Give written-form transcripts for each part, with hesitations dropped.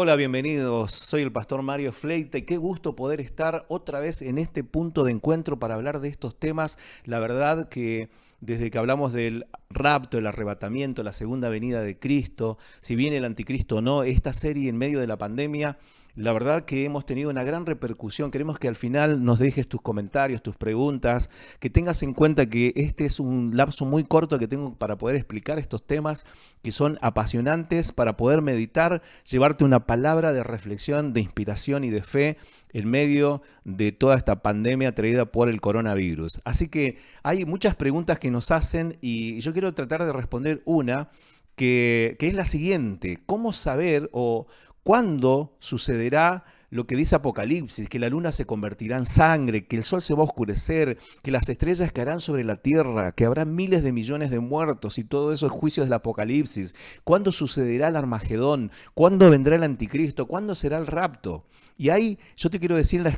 Hola, bienvenidos. Soy el pastor Mario Fleita y qué gusto poder estar otra vez en este punto de encuentro para hablar de estos temas. La verdad que desde que hablamos del rapto, el arrebatamiento, la segunda venida de Cristo, si viene el anticristo o no, esta serie en medio de la pandemia, la verdad que hemos tenido una gran repercusión. Queremos que al final nos dejes tus comentarios, tus preguntas, que tengas en cuenta que este es un lapso muy corto que tengo para poder explicar estos temas que son apasionantes, para poder meditar, llevarte una palabra de reflexión, de inspiración y de fe en medio de toda esta pandemia traída por el coronavirus. Así que hay muchas preguntas que nos hacen y yo quiero tratar de responder una que es la siguiente: ¿cómo saber o cuándo sucederá lo que dice Apocalipsis, que la luna se convertirá en sangre, que el sol se va a oscurecer, que las estrellas caerán sobre la tierra, que habrá miles de millones de muertos y todos esos juicios del Apocalipsis? ¿Cuándo sucederá el Armagedón? ¿Cuándo vendrá el anticristo? ¿Cuándo será el rapto? Y ahí yo te quiero decir en la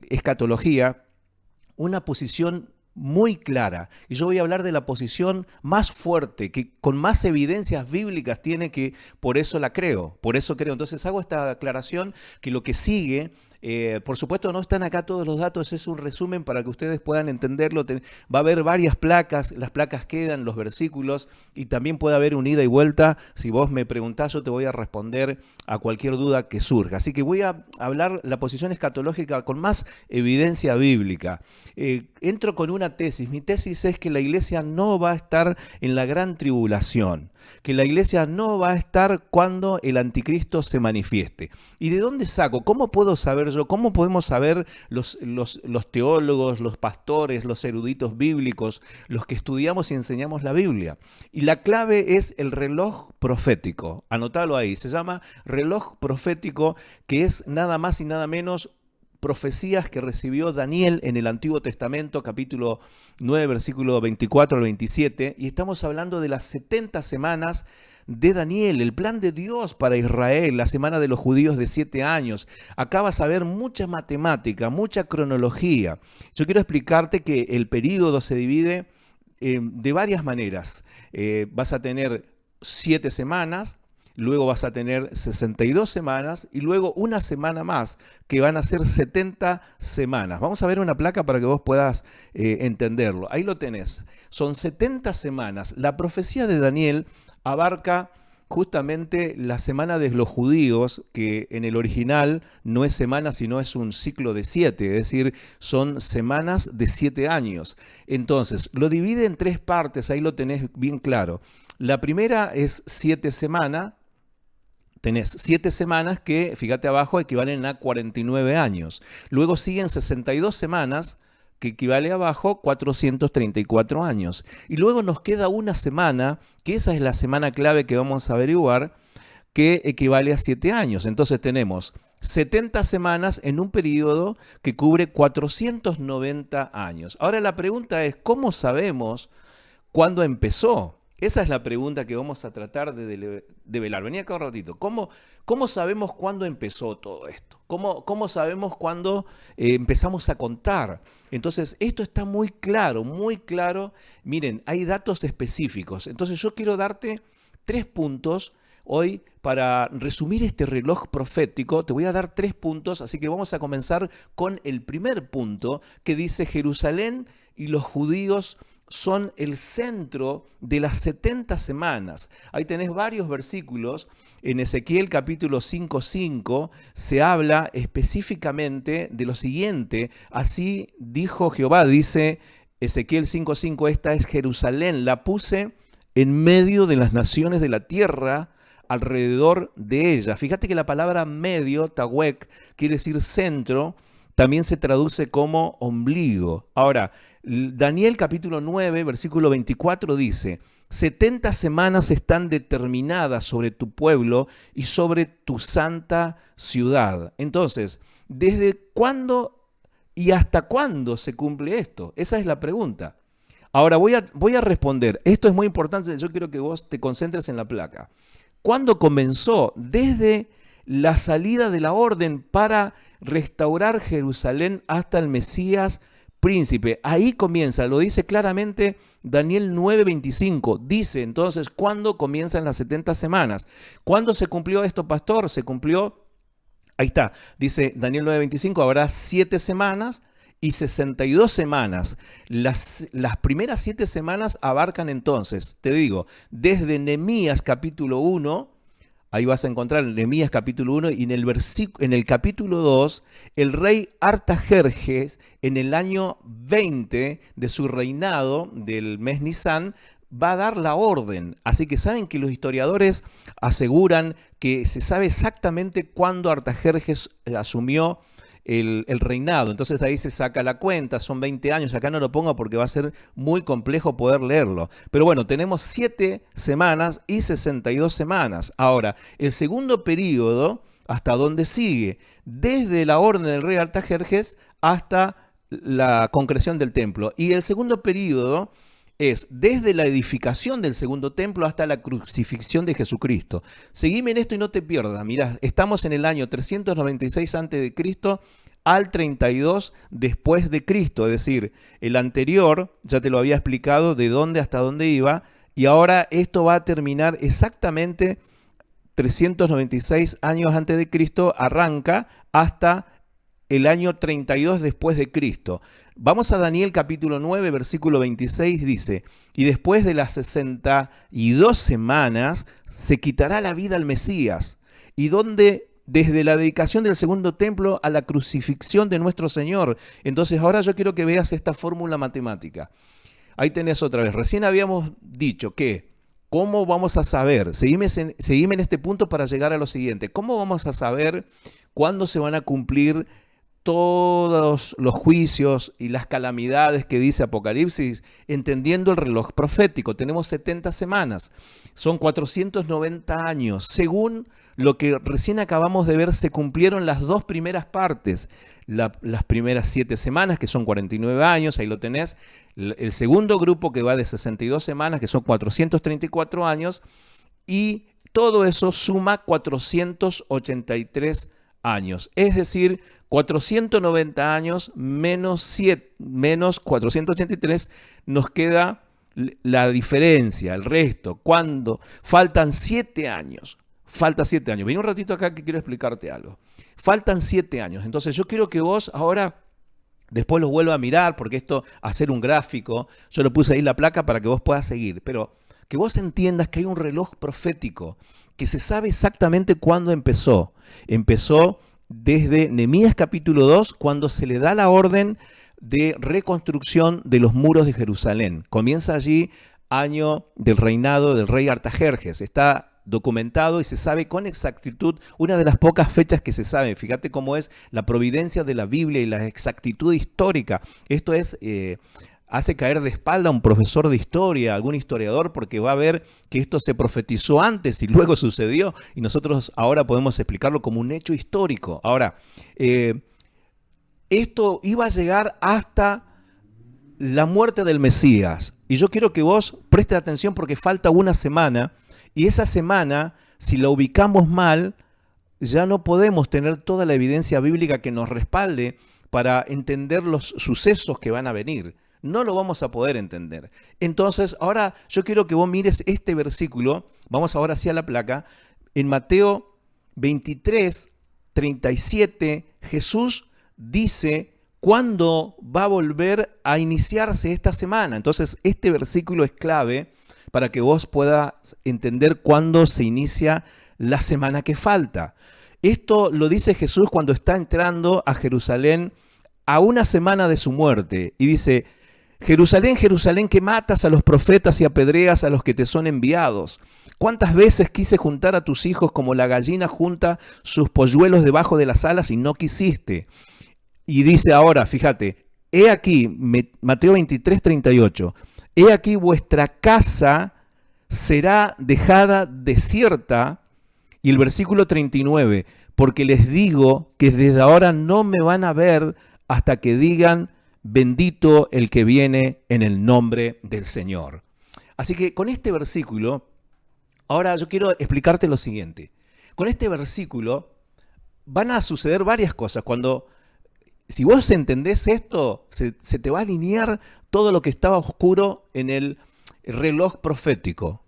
escatología una posición muy clara. Y yo voy a hablar de la posición más fuerte, que con más evidencias bíblicas tiene, que por eso la creo, por eso creo. Entonces hago esta aclaración que lo que sigue, por supuesto no están acá todos los datos, es un resumen para que ustedes puedan entenderlo. Va a haber varias placas, las placas quedan, los versículos, y también puede haber un ida y vuelta. Si vos me preguntás, yo te voy a responder a cualquier duda que surja. Así que voy a hablar la posición escatológica con más evidencia bíblica. Entro con una tesis. Mi tesis es que la iglesia no va a estar en la gran tribulación, que la iglesia no va a estar cuando el anticristo se manifieste. ¿Y de dónde saco? ¿Cómo puedo saber yo? ¿Cómo podemos saber los teólogos, los pastores, los eruditos bíblicos, los que estudiamos y enseñamos la Biblia? Y la clave es el reloj profético. Anotalo ahí. Se llama reloj profético, que es nada más y nada menos profecías que recibió Daniel en el Antiguo Testamento, capítulo 9, versículo 24 al 27, y estamos hablando de las 70 semanas de Daniel, el plan de Dios para Israel, la semana de los judíos de 7 años. Acá vas a ver mucha matemática, mucha cronología. Yo quiero explicarte que el período se divide de varias maneras. Vas a tener 7 semanas, luego vas a tener 62 semanas y luego una semana más, que van a ser 70 semanas. Vamos a ver una placa para que vos puedas entenderlo. Ahí lo tenés. Son 70 semanas. La profecía de Daniel abarca justamente la semana de los judíos, que en el original no es semana, sino es un ciclo de 7, es decir, son semanas de 7 años. Entonces, lo divide en 3 partes, ahí lo tenés bien claro. La primera es 7 semanas. Tenés 7 semanas que, fíjate abajo, equivalen a 49 años. Luego siguen 62 semanas, que equivale abajo 434 años. Y luego nos queda una semana, que esa es la semana clave que vamos a averiguar, que equivale a 7 años. Entonces tenemos 70 semanas en un periodo que cubre 490 años. Ahora la pregunta es, ¿cómo sabemos cuándo empezó? Esa es la pregunta que vamos a tratar de develar. Vení acá un ratito. ¿Cómo sabemos cuándo empezó todo esto? ¿Cómo sabemos cuándo empezamos a contar? Entonces, esto está muy claro, muy claro. Miren, hay datos específicos. Entonces, yo quiero darte 3 puntos hoy para resumir este reloj profético. Te voy a dar 3 puntos, así que vamos a comenzar con el primer punto, que dice: Jerusalén y los judíos son el centro de las 70 semanas. Ahí tenés varios versículos. En Ezequiel capítulo 5:5 se habla específicamente de lo siguiente: así dijo Jehová, dice Ezequiel 5:5, esta es Jerusalén, la puse en medio de las naciones de la tierra, alrededor de ella. Fíjate que la palabra medio, tawek, quiere decir centro, también se traduce como ombligo. Ahora, Daniel capítulo 9, versículo 24 dice: 70 semanas están determinadas sobre tu pueblo y sobre tu santa ciudad. Entonces, ¿desde cuándo y hasta cuándo se cumple esto? Esa es la pregunta. Ahora voy a responder. Esto es muy importante, yo quiero que vos te concentres en la placa. ¿Cuándo comenzó? Desde la salida de la orden para restaurar Jerusalén hasta el Mesías príncipe. Ahí comienza, lo dice claramente Daniel 9:25. Dice entonces, ¿cuándo comienzan las 70 semanas? ¿Cuándo se cumplió esto, pastor? Se cumplió Ahí está, dice Daniel 9:25, habrá 7 semanas y 62 semanas. Las primeras 7 semanas abarcan entonces, te digo, desde Nehemías capítulo 1, ahí vas a encontrar en Nehemías capítulo 1 y en el capítulo 2, el rey Artajerjes, en el año 20 de su reinado, del mes Nisán, va a dar la orden. Así que saben que los historiadores aseguran que se sabe exactamente cuándo Artajerjes asumió el reinado. Entonces de ahí se saca la cuenta, son 20 años, acá no lo pongo porque va a ser muy complejo poder leerlo. Pero bueno, tenemos 7 semanas y 62 semanas. Ahora, el segundo periodo, ¿hasta dónde sigue? Desde la orden del rey Artajerjes hasta la concreción del templo. Y el segundo periodo es desde la edificación del segundo templo hasta la crucifixión de Jesucristo. Seguime en esto y no te pierdas. Mirá, estamos en el año 396 a.C. al 32 después de Cristo. Es decir, el anterior, ya te lo había explicado de dónde hasta dónde iba, y ahora esto va a terminar exactamente 396 años antes de Cristo, arranca hasta el año 32 después de Cristo. Vamos a Daniel capítulo 9, versículo 26, dice, y después de las 62 semanas se quitará la vida al Mesías, y donde desde la dedicación del segundo templo a la crucifixión de nuestro Señor. Entonces ahora yo quiero que veas esta fórmula matemática. Ahí tenés otra vez. Recién habíamos dicho que, ¿cómo vamos a saber? Seguime en este punto para llegar a lo siguiente. ¿Cómo vamos a saber cuándo se van a cumplir todos los juicios y las calamidades que dice Apocalipsis, entendiendo el reloj profético? Tenemos 70 semanas, son 490 años. Según lo que recién acabamos de ver, se cumplieron las 2 primeras partes. Las primeras 7 semanas, que son 49 años, ahí lo tenés. El segundo grupo, que va de 62 semanas, que son 434 años. Y todo eso suma 483 años. Es decir, 490 años menos 483, nos queda la diferencia, el resto. Cuando faltan 7 años, falta 7 años. Vení un ratito acá que quiero explicarte algo. Faltan 7 años. Entonces yo quiero que vos ahora, después lo vuelva a mirar, porque esto, hacer un gráfico, yo lo puse ahí la placa para que vos puedas seguir, pero que vos entiendas que hay un reloj profético que se sabe exactamente cuándo empezó. Empezó desde Nehemías capítulo 2, cuando se le da la orden de reconstrucción de los muros de Jerusalén. Comienza allí, año del reinado del rey Artajerjes. Está documentado y se sabe con exactitud, una de las pocas fechas que se sabe. Fíjate cómo es la providencia de la Biblia y la exactitud histórica. Esto es... hace caer de espalda a un profesor de historia, algún historiador, porque va a ver que esto se profetizó antes y luego sucedió, y nosotros ahora podemos explicarlo como un hecho histórico. Ahora, esto iba a llegar hasta la muerte del Mesías, y yo quiero que vos prestes atención porque falta una semana, y esa semana, si la ubicamos mal, ya no podemos tener toda la evidencia bíblica que nos respalde para entender los sucesos que van a venir. No lo vamos a poder entender. Entonces, ahora yo quiero que vos mires este versículo. Vamos ahora hacia la placa. En Mateo 23, 37, Jesús dice cuándo va a volver a iniciarse esta semana. Entonces, este versículo es clave para que vos puedas entender cuándo se inicia la semana que falta. Esto lo dice Jesús cuando está entrando a Jerusalén a una semana de su muerte. Y dice: Jerusalén, Jerusalén, que matas a los profetas y apedreas a los que te son enviados. ¿Cuántas veces quise juntar a tus hijos como la gallina junta sus polluelos debajo de las alas y no quisiste? Y dice ahora, fíjate, he aquí, Mateo 23, 38, he aquí vuestra casa será dejada desierta. Y el versículo 39, porque les digo que desde ahora no me van a ver hasta que digan: bendito el que viene en el nombre del Señor. Así que con este versículo, ahora yo quiero explicarte lo siguiente. Con este versículo van a suceder varias cosas. Si vos entendés esto, se te va a alinear todo lo que estaba oscuro en el reloj profético.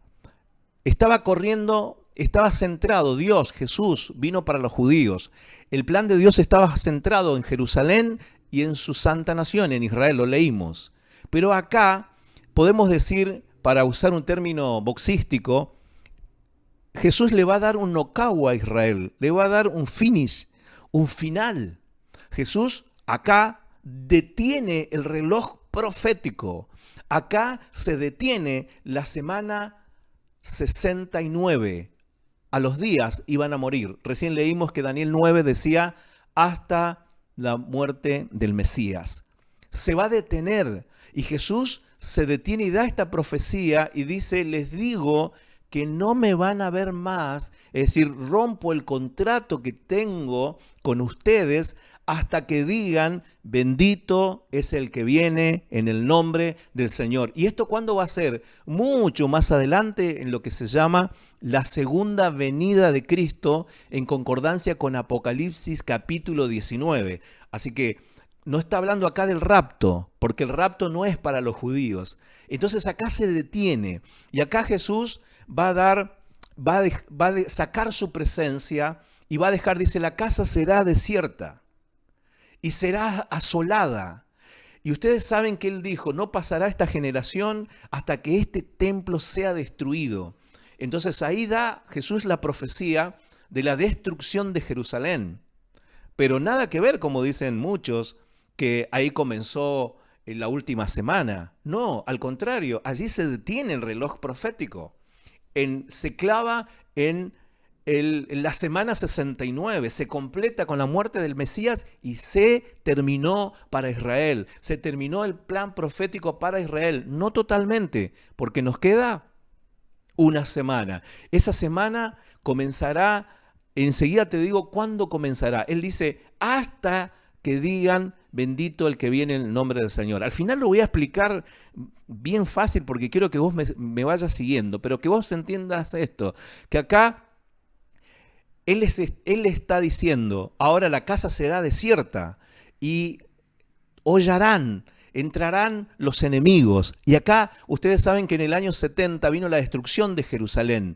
Estaba corriendo estaba centrado, Dios, Jesús, vino para los judíos. El plan de Dios estaba centrado en Jerusalén y en su santa nación, en Israel, lo leímos. Pero acá podemos decir, para usar un término boxístico, Jesús le va a dar un knockout a Israel, le va a dar un finish, un final. Jesús acá detiene el reloj profético. Acá se detiene la semana 69. A los días iban a morir. Recién leímos que Daniel 9 decía hasta la muerte del Mesías. Se va a detener y Jesús se detiene y da esta profecía y dice, les digo que no me van a ver más, es decir, rompo el contrato que tengo con ustedes hasta que digan, bendito es el que viene en el nombre del Señor. ¿Y esto cuándo va a ser? Mucho más adelante en lo que se llama la segunda venida de Cristo, en concordancia con Apocalipsis capítulo 19. Así que no está hablando acá del rapto, porque el rapto no es para los judíos. Entonces acá se detiene y acá Jesús va a sacar su presencia y va a dejar, dice, la casa será desierta y será asolada. Y ustedes saben que él dijo, no pasará esta generación hasta que este templo sea destruido. Entonces ahí da Jesús la profecía de la destrucción de Jerusalén. Pero nada que ver, como dicen muchos, que ahí comenzó en la última semana. No, al contrario, allí se detiene el reloj profético. Se clava en la semana 69, se completa con la muerte del Mesías y se terminó para Israel. Se terminó el plan profético para Israel, no totalmente, porque nos queda una semana. Esa semana comenzará, enseguida te digo cuándo comenzará. Él dice, hasta que digan, bendito el que viene en el nombre del Señor. Al final lo voy a explicar bien fácil porque quiero que vos me vayas siguiendo, pero que vos entiendas esto, que acá Él está diciendo, ahora la casa será desierta y hollarán, entrarán los enemigos. Y acá ustedes saben que en el año 70 vino la destrucción de Jerusalén.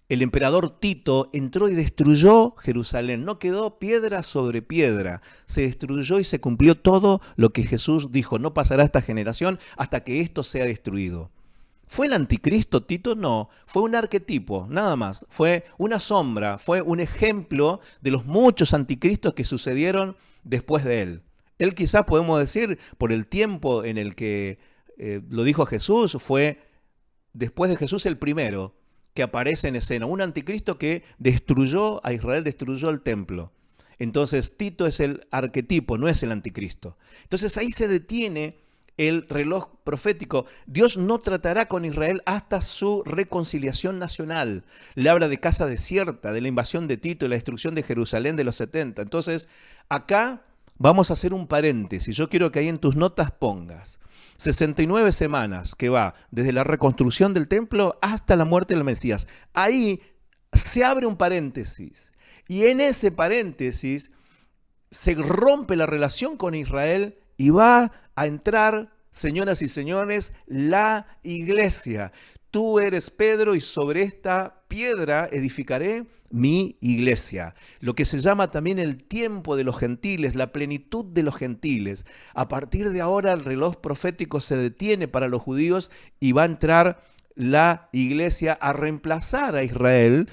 El emperador Tito entró y destruyó Jerusalén. No quedó piedra sobre piedra. Se destruyó y se cumplió todo lo que Jesús dijo. No pasará esta generación hasta que esto sea destruido. ¿Fue el anticristo Tito? No. Fue un arquetipo, nada más. Fue una sombra, fue un ejemplo de los muchos anticristos que sucedieron después de él. Él quizás podemos decir, por el tiempo en el que lo dijo Jesús, fue después de Jesús el primero que aparece en escena, un anticristo que destruyó a Israel, destruyó el templo. Entonces Tito es el arquetipo, no es el anticristo. Entonces ahí se detiene el reloj profético. Dios no tratará con Israel hasta su reconciliación nacional. Le habla de casa desierta, de la invasión de Tito y la destrucción de Jerusalén de los 70. Entonces acá vamos a hacer un paréntesis. Yo quiero que ahí en tus notas pongas 69 semanas que va desde la reconstrucción del templo hasta la muerte del Mesías. Ahí se abre un paréntesis y en ese paréntesis se rompe la relación con Israel y va a entrar, señoras y señores, la iglesia. Tú eres Pedro y sobre esta piedra edificaré mi iglesia. Lo que se llama también el tiempo de los gentiles, la plenitud de los gentiles. A partir de ahora el reloj profético se detiene para los judíos y va a entrar la iglesia a reemplazar a Israel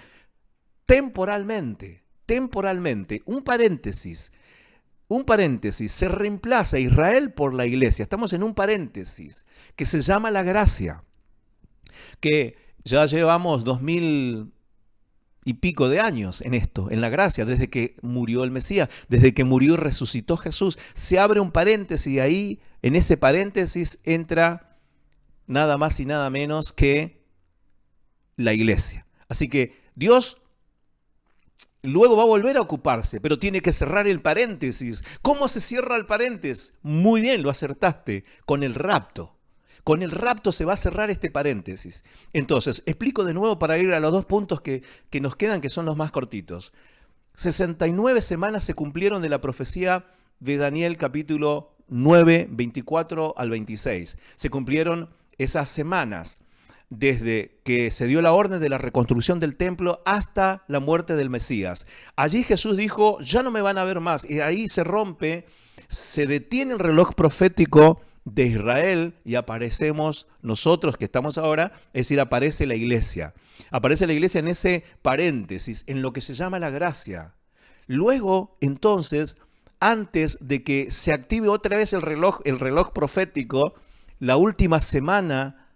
temporalmente. Temporalmente. Un paréntesis, se reemplaza a Israel por la iglesia. Estamos en un paréntesis que se llama la gracia, que ya llevamos 2000 y pico de años en esto, en la gracia, desde que murió el Mesías, desde que murió y resucitó Jesús. Se abre un paréntesis y ahí, en ese paréntesis, entra nada más y nada menos que la iglesia. Así que Dios luego va a volver a ocuparse, pero tiene que cerrar el paréntesis. ¿Cómo se cierra el paréntesis? Muy bien, lo acertaste, con el rapto. Con el rapto se va a cerrar este paréntesis. Entonces, explico de nuevo para ir a los dos puntos que nos quedan, que son los más cortitos. 69 semanas se cumplieron de la profecía de Daniel capítulo 9, 24 al 26. Se cumplieron esas semanas. desde que se dio la orden de la reconstrucción del templo hasta la muerte del Mesías. Allí Jesús dijo, ya no me van a ver más. Y ahí se rompe, se detiene el reloj profético de Israel y aparecemos nosotros que estamos ahora, es decir, aparece la iglesia. Aparece la iglesia en ese paréntesis, en lo que se llama la gracia. Luego, entonces, antes de que se active otra vez el reloj profético, la última semana,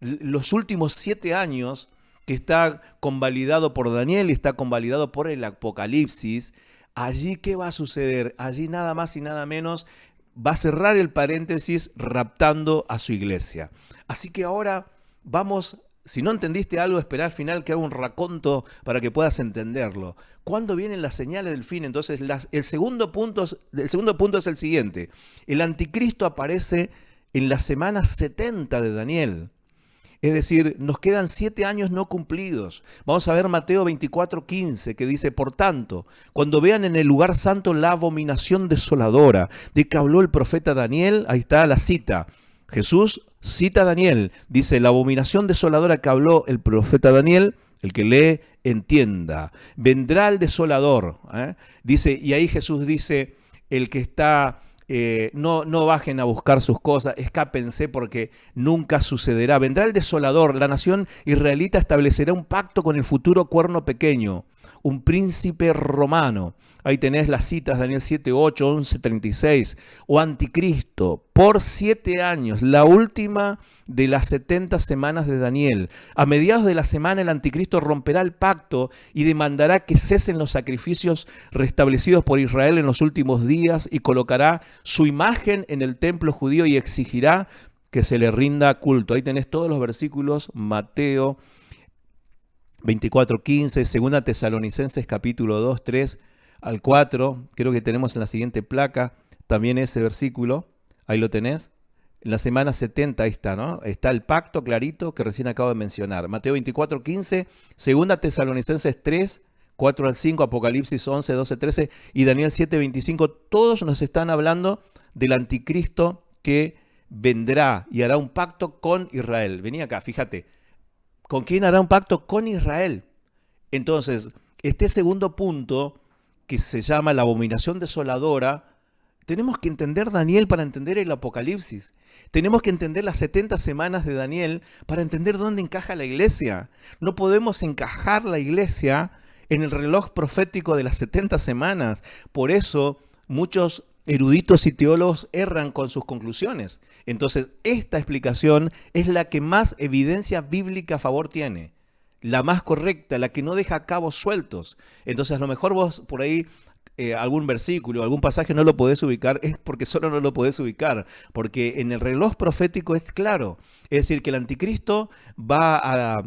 los últimos 7 años, que está convalidado por Daniel y está convalidado por el Apocalipsis, allí ¿qué va a suceder? Allí nada más y nada menos va a cerrar el paréntesis raptando a su iglesia. Así que ahora vamos, si no entendiste algo, espera al final que haga un raconto para que puedas entenderlo. ¿Cuándo vienen las señales del fin? Entonces el segundo punto es el siguiente. El anticristo aparece en la semana 70 de Daniel. Es decir, nos quedan 7 años no cumplidos. Vamos a ver Mateo 24:15, que dice, por tanto, cuando vean en el lugar santo la abominación desoladora de que habló el profeta Daniel, ahí está la cita. Jesús cita a Daniel, dice, la abominación desoladora que habló el profeta Daniel, el que lee, entienda. Vendrá el desolador. Dice, y ahí Jesús dice, el que está... no bajen a buscar sus cosas, escápense porque nunca sucederá. Vendrá el desolador, la nación israelita establecerá un pacto con el futuro cuerno pequeño, un príncipe romano. Ahí tenés las citas, Daniel 7, 8, 11, 36. O anticristo, por 7 años, la última de las 70 semanas de Daniel. A mediados de la semana el anticristo romperá el pacto y demandará que cesen los sacrificios restablecidos por Israel en los últimos días y colocará su imagen en el templo judío y exigirá que se le rinda culto. Ahí tenés todos los versículos, Mateo 24:15, 2 Tesalonicenses capítulo 2, 3 al 4, creo que tenemos en la siguiente placa también ese versículo, ahí lo tenés. En la semana 70 ahí está, ¿no? Está el pacto clarito que recién acabo de mencionar. Mateo 24:15, 2 Tesalonicenses 3, 4 al 5, Apocalipsis 11, 12, 13 y Daniel 7, 25, todos nos están hablando del anticristo que vendrá y hará un pacto con Israel. Vení acá, fíjate. ¿Con quién hará un pacto? Con Israel. Entonces, este segundo punto, que se llama la abominación desoladora, tenemos que entender Daniel para entender el Apocalipsis. Tenemos que entender las 70 semanas de Daniel para entender dónde encaja la iglesia. No podemos encajar la iglesia en el reloj profético de las 70 semanas. Por eso, muchos eruditos y teólogos erran con sus conclusiones. Entonces, esta explicación es la que más evidencia bíblica a favor tiene. La más correcta, la que no deja cabos sueltos. Entonces, a lo mejor vos por ahí algún versículo, algún pasaje no lo podés ubicar, es porque solo no lo podés ubicar. Porque en el reloj profético es claro. Es decir, que el anticristo va a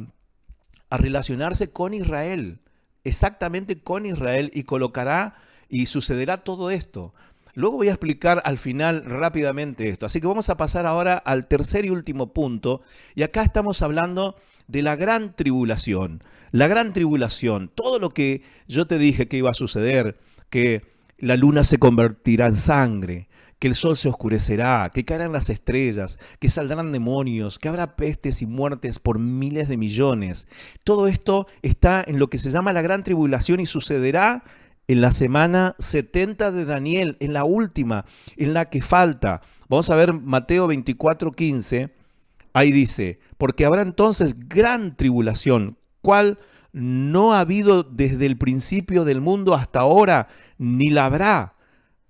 relacionarse con Israel. Exactamente con Israel y colocará y sucederá todo esto. Luego voy a explicar al final rápidamente esto. Así que vamos a pasar ahora al tercer y último punto. Y acá estamos hablando de la gran tribulación. La gran tribulación, todo lo que yo te dije que iba a suceder, que la luna se convertirá en sangre, que el sol se oscurecerá, que caerán las estrellas, que saldrán demonios, que habrá pestes y muertes por miles de millones. Todo esto está en lo que se llama la gran tribulación y sucederá en la semana 70 de Daniel, en la última, en la que falta. Vamos a ver Mateo 24:15. Ahí dice, porque habrá entonces gran tribulación, cual no ha habido desde el principio del mundo hasta ahora, ni la habrá.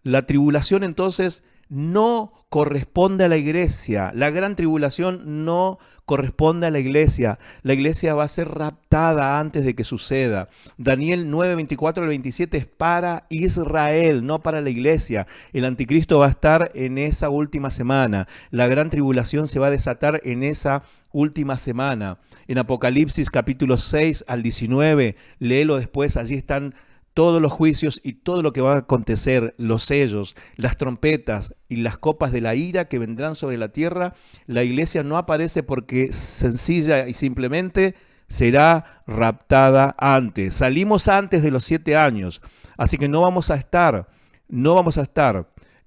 La tribulación entonces no corresponde a la iglesia. La gran tribulación no corresponde a la iglesia. La iglesia va a ser raptada antes de que suceda. Daniel 9, 24 al 27 es para Israel, no para la iglesia. El anticristo va a estar en esa última semana. La gran tribulación se va a desatar en esa última semana. En Apocalipsis capítulo 6 al 19, léelo después, allí están todos los juicios y todo lo que va a acontecer, los sellos, las trompetas y las copas de la ira que vendrán sobre la tierra. La iglesia no aparece porque sencilla y simplemente será raptada antes. Salimos antes de los 7 años, así que no vamos a estar.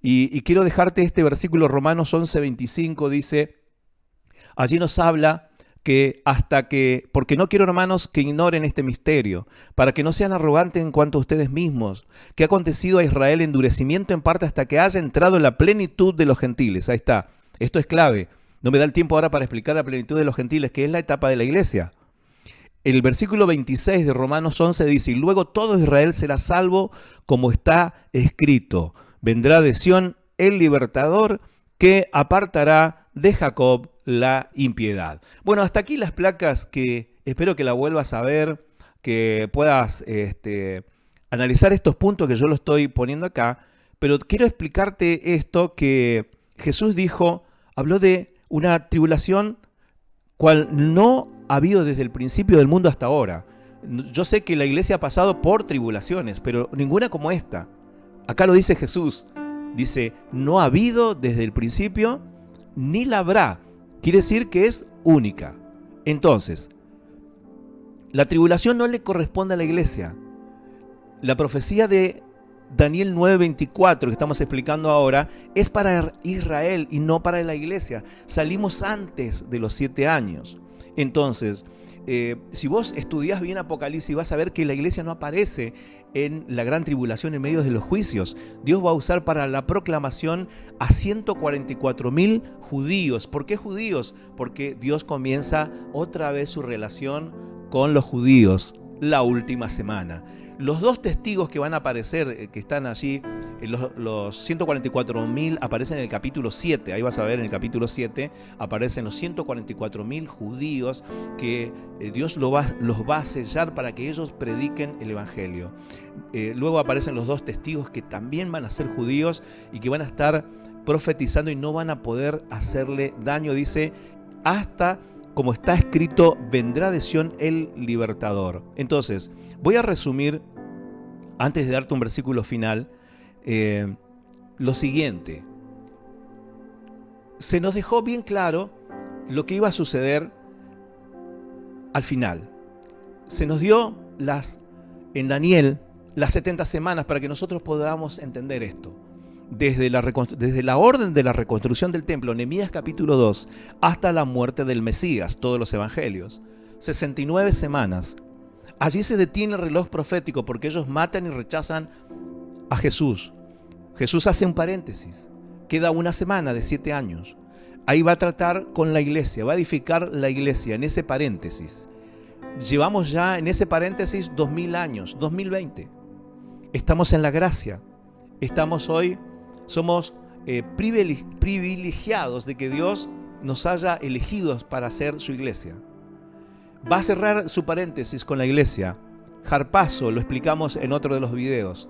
Y quiero dejarte este versículo, Romanos 11, 25, dice, allí nos habla porque no quiero, hermanos, que ignoren este misterio, para que no sean arrogantes en cuanto a ustedes mismos, que ha acontecido a Israel endurecimiento en parte hasta que haya entrado en la plenitud de los gentiles. Ahí está. Esto es clave. No me da el tiempo ahora para explicar la plenitud de los gentiles, que es la etapa de la iglesia. El versículo 26 de Romanos 11 dice: y luego todo Israel será salvo, como está escrito. Vendrá de Sión el libertador, que apartará de Jacob la impiedad. Bueno, hasta aquí las placas que espero que la vuelvas a ver, que puedas analizar estos puntos que yo lo estoy poniendo acá, pero quiero explicarte esto que Jesús dijo, habló de una tribulación cual no ha habido desde el principio del mundo hasta ahora. Yo sé que la iglesia ha pasado por tribulaciones, pero ninguna como esta. Acá lo dice Jesús, dice, no ha habido desde el principio, ni la habrá. Quiere decir que es única. Entonces, la tribulación no le corresponde a la iglesia. La profecía de Daniel 9:24 que estamos explicando ahora es para Israel y no para la iglesia. Salimos antes de los 7 años. Entonces, si vos estudiás bien Apocalipsis vas a ver que la iglesia no aparece en la gran tribulación en medio de los juicios. Dios va a usar para la proclamación a 144,000 judíos. ¿Por qué judíos? Porque Dios comienza otra vez su relación con los judíos la última semana. Los dos testigos que van a aparecer, que están allí, los 144,000 aparecen en el capítulo 7. Ahí vas a ver en el capítulo 7, aparecen los 144,000 judíos que Dios los va a sellar para que ellos prediquen el evangelio. Luego aparecen los dos testigos que también van a ser judíos y que van a estar profetizando y no van a poder hacerle daño, dice, hasta, como está escrito, vendrá de Sión el libertador. Entonces, voy a resumir, antes de darte un versículo final, lo siguiente. Se nos dejó bien claro lo que iba a suceder al final. Se nos dio en Daniel las 70 semanas para que nosotros podamos entender esto. Desde la orden de la reconstrucción del templo, Nehemías capítulo 2, hasta la muerte del Mesías, todos los evangelios. 69 semanas. Allí se detiene el reloj profético porque ellos matan y rechazan a Jesús. Jesús hace un paréntesis. Queda una semana de 7 años. Ahí va a tratar con la iglesia, va a edificar la iglesia en ese paréntesis. Llevamos ya en ese paréntesis 2000 años, 2020. Estamos en la gracia. Somos privilegiados de que Dios nos haya elegidos para ser su iglesia. Va a cerrar su paréntesis con la iglesia. Harpazo, lo explicamos en otro de los videos.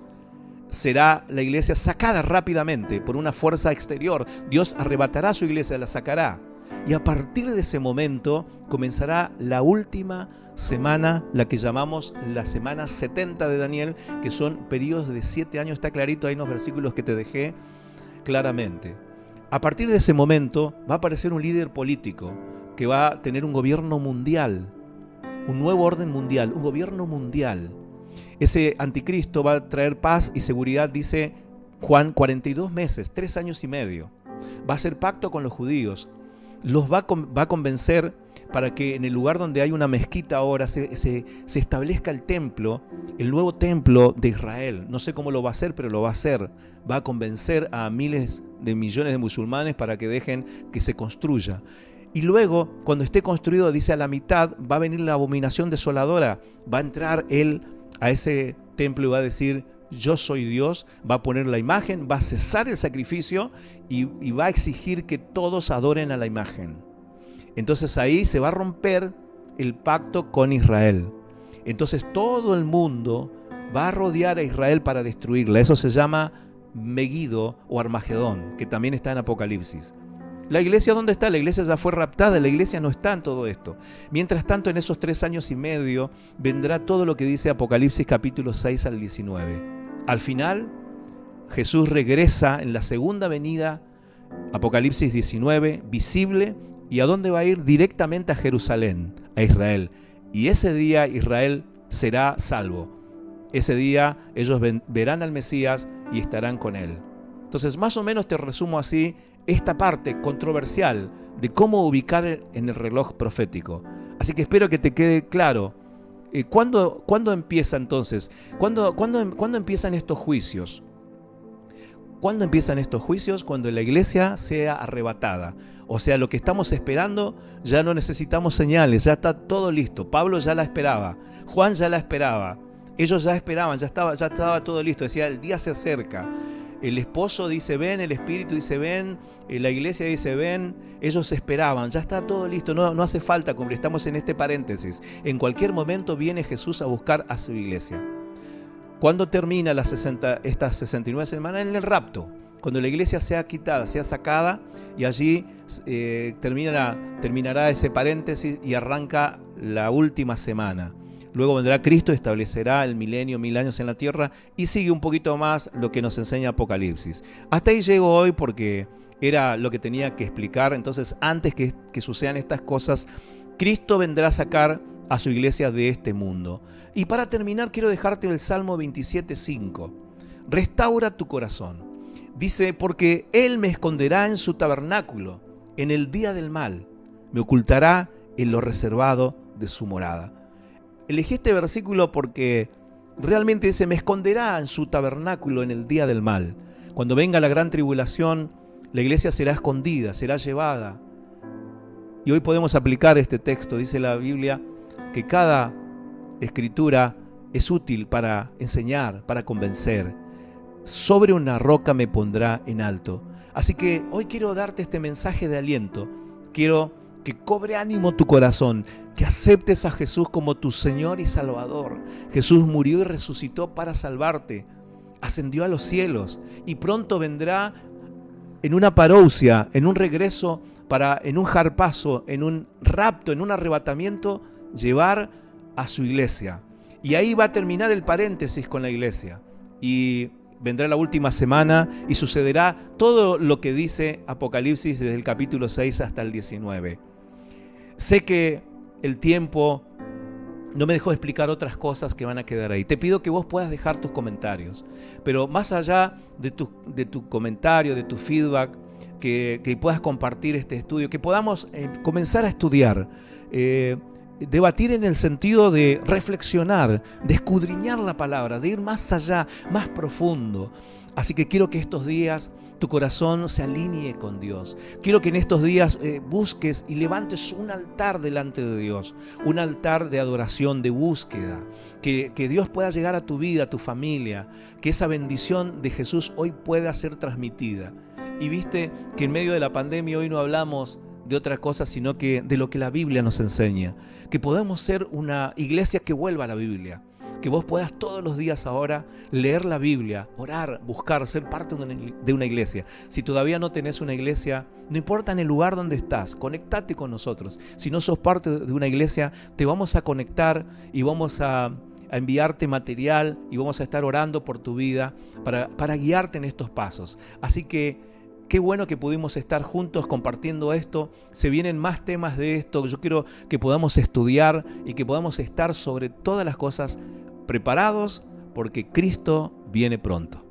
Será la iglesia sacada rápidamente por una fuerza exterior. Dios arrebatará a su iglesia, la sacará. Y a partir de ese momento comenzará la última semana, la que llamamos la semana 70 de Daniel, que son periodos de 7 años. Está clarito ahí en los versículos que te dejé claramente. A partir de ese momento va a aparecer un líder político que va a tener un gobierno mundial, un nuevo orden mundial, un gobierno mundial. Ese anticristo va a traer paz y seguridad, dice Juan, 42 meses, 3 años y medio. Va a hacer pacto con los judíos. Los va a convencer para que en el lugar donde hay una mezquita ahora se establezca el templo, el nuevo templo de Israel. No sé cómo lo va a hacer, pero lo va a hacer. Va a convencer a miles de millones de musulmanes para que dejen que se construya. Y luego, cuando esté construido, dice a la mitad, va a venir la abominación desoladora. Va a entrar él a ese templo y va a decir: yo soy Dios, va a poner la imagen, va a cesar el sacrificio y va a exigir que todos adoren a la imagen. Entonces ahí se va a romper el pacto con Israel. Entonces todo el mundo va a rodear a Israel para destruirla. Eso se llama Megido o Armagedón, que también está en Apocalipsis. ¿La iglesia dónde está? La iglesia ya fue raptada, la iglesia no está en todo esto. Mientras tanto, en esos 3 años y medio vendrá todo lo que dice Apocalipsis capítulo 6 al 19. Al final, Jesús regresa en la segunda venida, Apocalipsis 19, visible. ¿Y a dónde va a ir? Directamente a Jerusalén, a Israel. Y ese día Israel será salvo. Ese día ellos verán al Mesías y estarán con él. Entonces, más o menos te resumo así esta parte controversial de cómo ubicar en el reloj profético. Así que espero que te quede claro. ¿Cuándo empieza entonces? ¿Cuándo empiezan estos juicios? ¿Cuándo empiezan estos juicios? Cuando la iglesia sea arrebatada. O sea, lo que estamos esperando, ya no necesitamos señales, ya está todo listo. Pablo ya la esperaba, Juan ya la esperaba, ellos ya esperaban, ya estaba todo listo. Decía, el día se acerca. El esposo dice ven, el espíritu dice ven, la iglesia dice ven. Ellos esperaban, ya está todo listo, no hace falta cumplir. Estamos en este paréntesis. En cualquier momento viene Jesús a buscar a su iglesia. ¿Cuándo termina estas 69 semanas? En el rapto, cuando la iglesia sea quitada, sea sacada, y allí terminará ese paréntesis y arranca la última semana. Luego vendrá Cristo, establecerá el milenio, 1000 años en la tierra, y sigue un poquito más lo que nos enseña Apocalipsis. Hasta ahí llego hoy porque era lo que tenía que explicar. Entonces, antes que sucedan estas cosas, Cristo vendrá a sacar a su iglesia de este mundo. Y para terminar, quiero dejarte el Salmo 27:5. Restaura tu corazón. Dice, porque Él me esconderá en su tabernáculo, en el día del mal, me ocultará en lo reservado de su morada. Elegí este versículo porque realmente dice, me esconderá en su tabernáculo en el día del mal. Cuando venga la gran tribulación, la iglesia será escondida, será llevada. Y hoy podemos aplicar este texto. Dice la Biblia que cada escritura es útil para enseñar, para convencer. Sobre una roca me pondrá en alto. Así que hoy quiero darte este mensaje de aliento. Quiero que cobre ánimo tu corazón, que aceptes a Jesús como tu Señor y Salvador. Jesús murió y resucitó para salvarte. Ascendió a los cielos y pronto vendrá en una parousia, en un regreso, en un jarpazo, en un rapto, en un arrebatamiento, llevar a su iglesia. Y ahí va a terminar el paréntesis con la iglesia. Y vendrá la última semana y sucederá todo lo que dice Apocalipsis desde el capítulo 6 hasta el 19. Sé que el tiempo no me dejó explicar otras cosas que van a quedar ahí. Te pido que vos puedas dejar tus comentarios, pero más allá de tu comentario, de tu feedback, que puedas compartir este estudio, que podamos comenzar a estudiar, debatir en el sentido de reflexionar, de escudriñar la palabra, de ir más allá, más profundo. Así que quiero que estos días tu corazón se alinee con Dios. Quiero que en estos días busques y levantes un altar delante de Dios, un altar de adoración, de búsqueda. Que Dios pueda llegar a tu vida, a tu familia, que esa bendición de Jesús hoy pueda ser transmitida. Y viste que en medio de la pandemia hoy no hablamos de otra cosa, sino que de lo que la Biblia nos enseña. Que podamos ser una iglesia que vuelva a la Biblia. Que vos puedas todos los días ahora leer la Biblia, orar, buscar, ser parte de una iglesia. Si todavía no tenés una iglesia, no importa en el lugar donde estás, conectate con nosotros. Si no sos parte de una iglesia, te vamos a conectar y vamos a enviarte material y vamos a estar orando por tu vida para guiarte en estos pasos. Así que qué bueno que pudimos estar juntos compartiendo esto. Se vienen más temas de esto. Yo quiero que podamos estudiar y que podamos estar sobre todas las cosas preparados porque Cristo viene pronto.